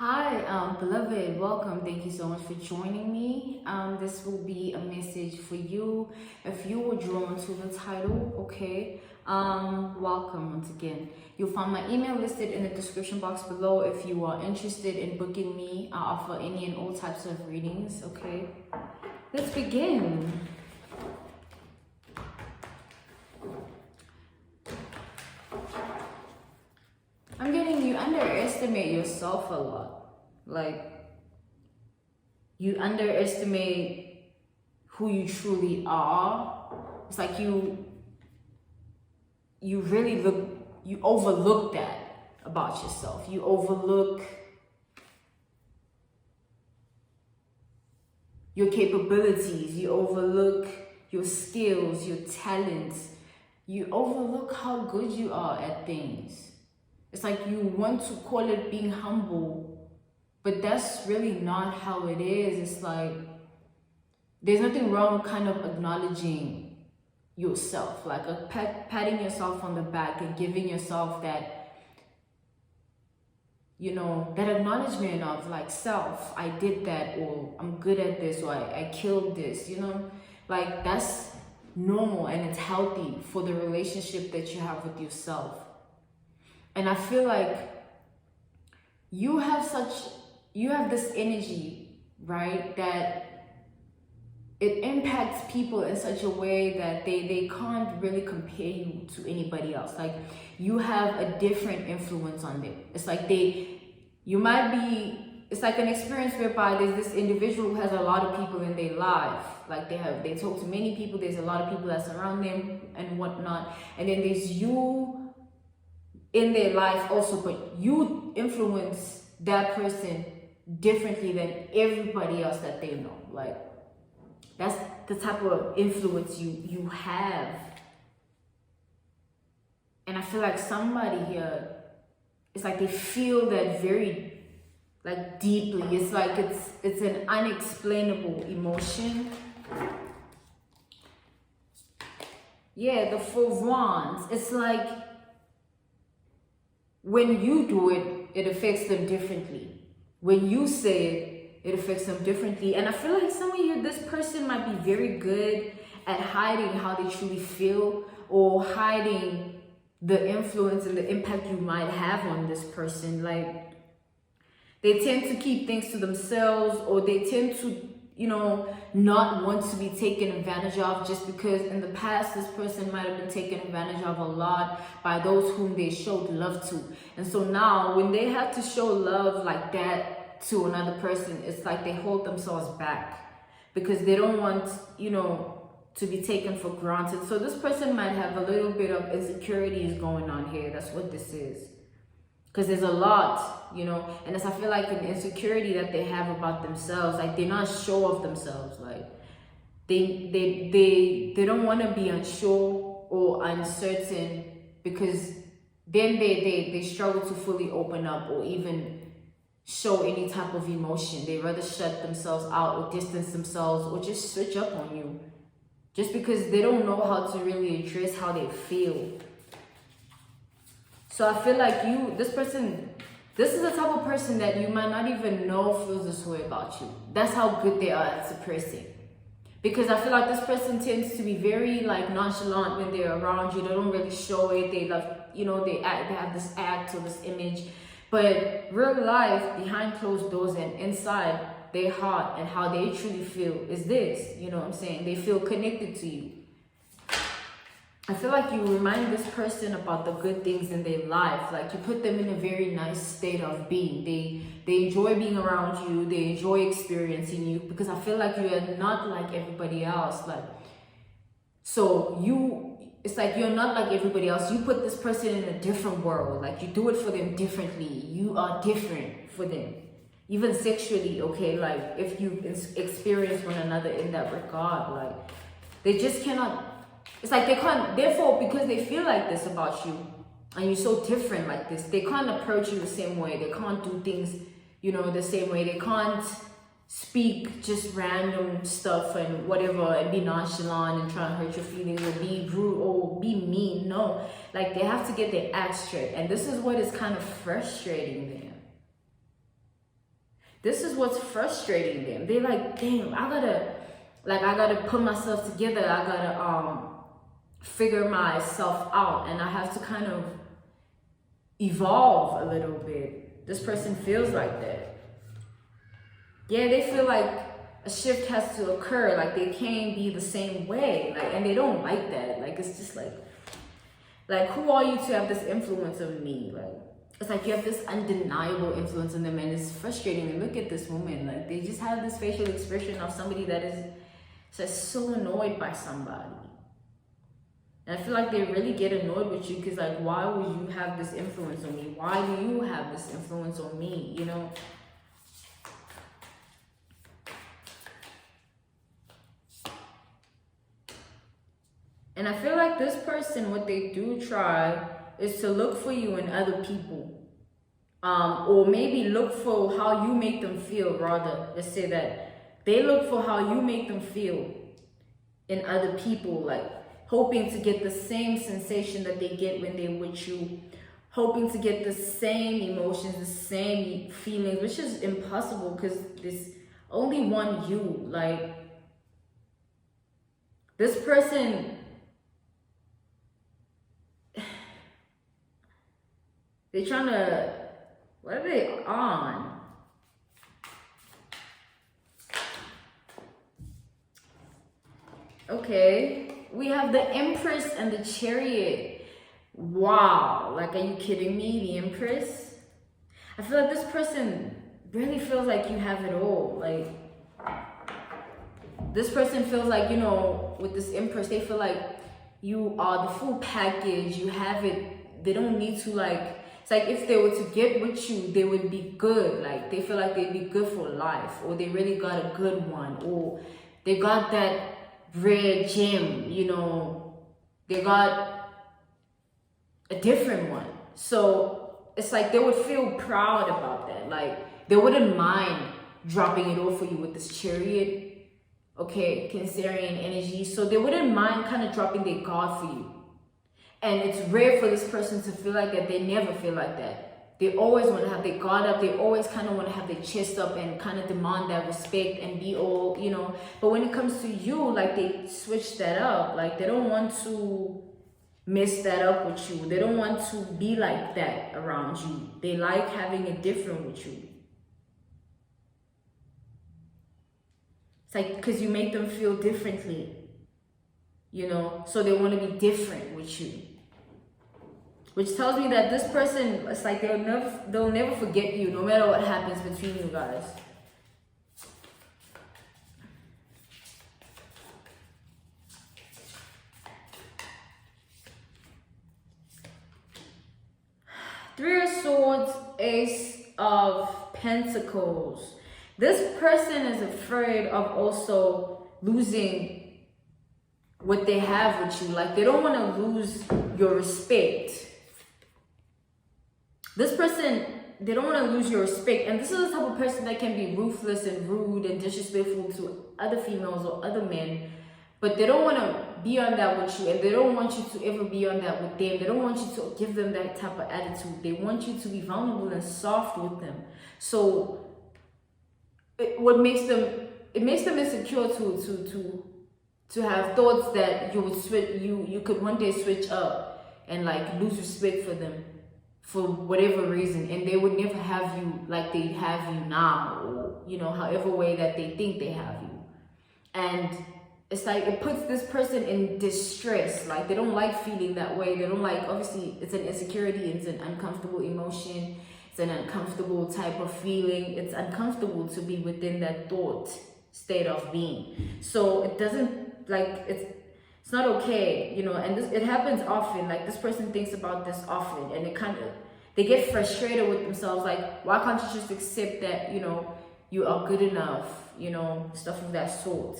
Hi, beloved, welcome. Thank you so much for joining me. This will be a message for you. If you were drawn to the title, okay, welcome once again. You'll find my email listed in the description box below if you are interested in booking me. I offer any and all types of readings, okay? Let's begin. I'm getting you underestimate yourself a lot. Like, you underestimate who you truly are. It's like you overlook that about yourself. You overlook your capabilities. You overlook your skills, your talents. You overlook how good you are at things. It's like you want to call it being humble, but that's really not how it is. It's like there's nothing wrong with kind of acknowledging yourself, like patting yourself on the back and giving yourself that, that acknowledgement of like self, I did that, or I'm good at this, or I killed this, like that's normal and it's healthy for the relationship that you have with yourself. And I feel like you have this energy, right? That it impacts people in such a way that they can't really compare you to anybody else. Like you have a different influence on them. It's like it's like an experience whereby there's this individual who has a lot of people in their life. Like they talk to many people. There's a lot of people that surround them and whatnot. And then there's you in their life also, but you influence that person differently than everybody else that they know. Like that's the type of influence you have. And I feel like somebody here, it's like they feel that very like deeply. It's like it's an unexplainable emotion. Yeah, the Four of Wands. It's like when you do it, it affects them differently. When you say it, it affects them differently. And I feel like some of you, this person might be very good at hiding how they truly feel, or hiding the influence and the impact you might have on this person. Like they tend to keep things to themselves, or they tend to not want to be taken advantage of, just because in the past this person might have been taken advantage of a lot by those whom they showed love to. And so now when they have to show love like that to another person, it's like they hold themselves back because they don't want to be taken for granted. So this person might have a little bit of insecurities going on here. That's what this is. Because there's a lot, and I feel like an insecurity that they have about themselves, like they're not sure of themselves, like they don't want to be unsure or uncertain, because then they struggle to fully open up or even show any type of emotion. They rather shut themselves out or distance themselves or just switch up on you, just because they don't know how to really address how they feel. So I feel like this is the type of person that you might not even know feels this way about you. That's how good they are at suppressing. Because I feel like this person tends to be very like nonchalant when they're around you. They don't really show it. They they have this act or this image. But real life, behind closed doors and inside their heart and how they truly feel is this. You know what I'm saying? They feel connected to you. I feel like you remind this person about the good things in their life. Like you put them in a very nice state of being. They enjoy being around you. They enjoy experiencing you, because I feel like you are not like everybody else. Like, so it's like you're not like everybody else. You put this person in a different world. Like you do it for them differently. You are different for them. Even sexually, okay? Like if you experience one another in that regard, like they just cannot. It's like they can't, therefore, because they feel like this about you and you're so different like this, they can't approach you the same way. They can't do things, the same way. They can't speak just random stuff and whatever and be nonchalant and try and hurt your feelings or be rude or be mean. No, like they have to get their act straight. And this is what is kind of frustrating them. This is what's frustrating them. They're like, damn, I gotta put myself together. I gotta figure myself out, and I have to kind of evolve a little bit. This person feels like that. Yeah, they feel like a shift has to occur. Like they can't be the same way. Like, and they don't like that. Like it's just like who are you to have this influence on me? Like it's like you have this undeniable influence on them, and it's frustrating. And look at this woman. Like they just have this facial expression of somebody that is just so annoyed by somebody. And I feel like they really get annoyed with you because, like, why would you have this influence on me? Why do you have this influence on me? You know? And I feel like this person, what they do try is to look for you in other people. Or maybe look for how you make them feel, rather. Let's say that. They look for how you make them feel in other people, like hoping to get the same sensation that they get when they're with you, hoping to get the same emotions, the same feelings, which is impossible because there's only one you. Like, this person, they're trying to, what are they on? Okay, we have the Empress and the Chariot. Wow, like, are you kidding me? The Empress? I feel like this person really feels like you have it all. Like, this person feels like, you know, with this Empress, they feel like you are the full package. You have it. They don't need to, like, it's like if they were to get with you, they would be good. Like, they feel like they'd be good for life, or they really got a good one, or they got that rare gem, you know, they got a different one. So it's like they would feel proud about that. Like, they wouldn't mind dropping it off for you with this Chariot, okay, Cancerian energy. So they wouldn't mind kind of dropping their guard for you. And it's rare for this person to feel like that. They never feel like that. They always want to have their guard up. They always kind of want to have their chest up and kind of demand that respect and be all, you know. But when it comes to you, like, they switch that up. Like, they don't want to mess that up with you. They don't want to be like that around you. They like having it different with you. It's like, because you make them feel differently, you know. So they want to be different with you. Which tells me that this person, it's like they'll never forget you, no matter what happens between you guys. Three of Swords, Ace of Pentacles. This person is afraid of also losing what they have with you. Like, they don't want to lose your respect. This person, they don't want to lose your respect. And this is the type of person that can be ruthless and rude and disrespectful to other females or other men. But they don't want to be on that with you. And they don't want you to ever be on that with them. They don't want you to give them that type of attitude. They want you to be vulnerable and soft with them. So it makes them insecure to have thoughts that you would switch, you could one day switch up and, like, lose respect for them for whatever reason, and they would never have you like they have you now, or, you know, however way that they think they have you. And it's like it puts this person in distress. Like, they don't like feeling that way. They don't like, obviously it's an insecurity, it's an uncomfortable emotion, it's an uncomfortable type of feeling. It's uncomfortable to be within that thought state of being. So it doesn't, like, it's not okay, you know. And it happens often. Like, this person thinks about this often, and they get frustrated with themselves. Like, why can't you just accept that, you know, you are good enough, you know, stuff of that sort.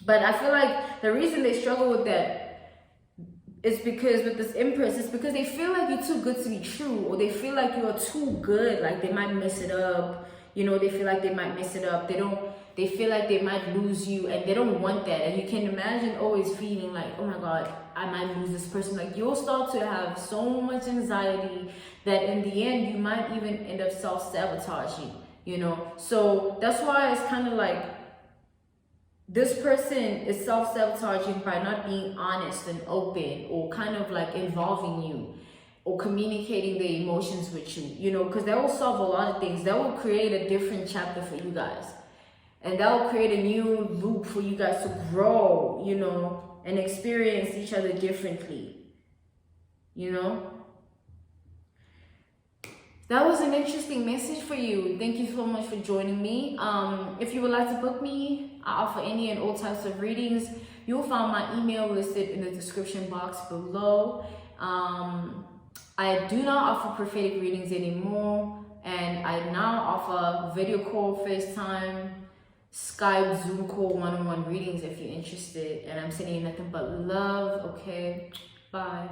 But I feel like the reason they struggle with that is because with this Empress, it's because they feel like you're too good to be true, or they feel like you are too good, like they might mess it up, you know. They feel like they might mess it up. They feel like they might lose you, and they don't want that. And you can imagine always feeling like, oh my God, I might lose this person. Like, you'll start to have so much anxiety that in the end, you might even end up self-sabotaging you know. So that's why it's kind of like this person is self-sabotaging by not being honest and open, or kind of like involving you or communicating their emotions with you, you know, because that will solve a lot of things. That will create a different chapter for you guys, and that will create a new loop for you guys to grow, you know, and experience each other differently, you know. That was an interesting message for you. Thank you so much for joining me. If you would like to book me, I offer any and all types of readings. You'll find my email listed in the description box below. I do not offer prophetic readings anymore, and I now offer video call, FaceTime, Skype, Zoom call, one-on-one readings if you're interested. And I'm sending you nothing but love. Okay, bye.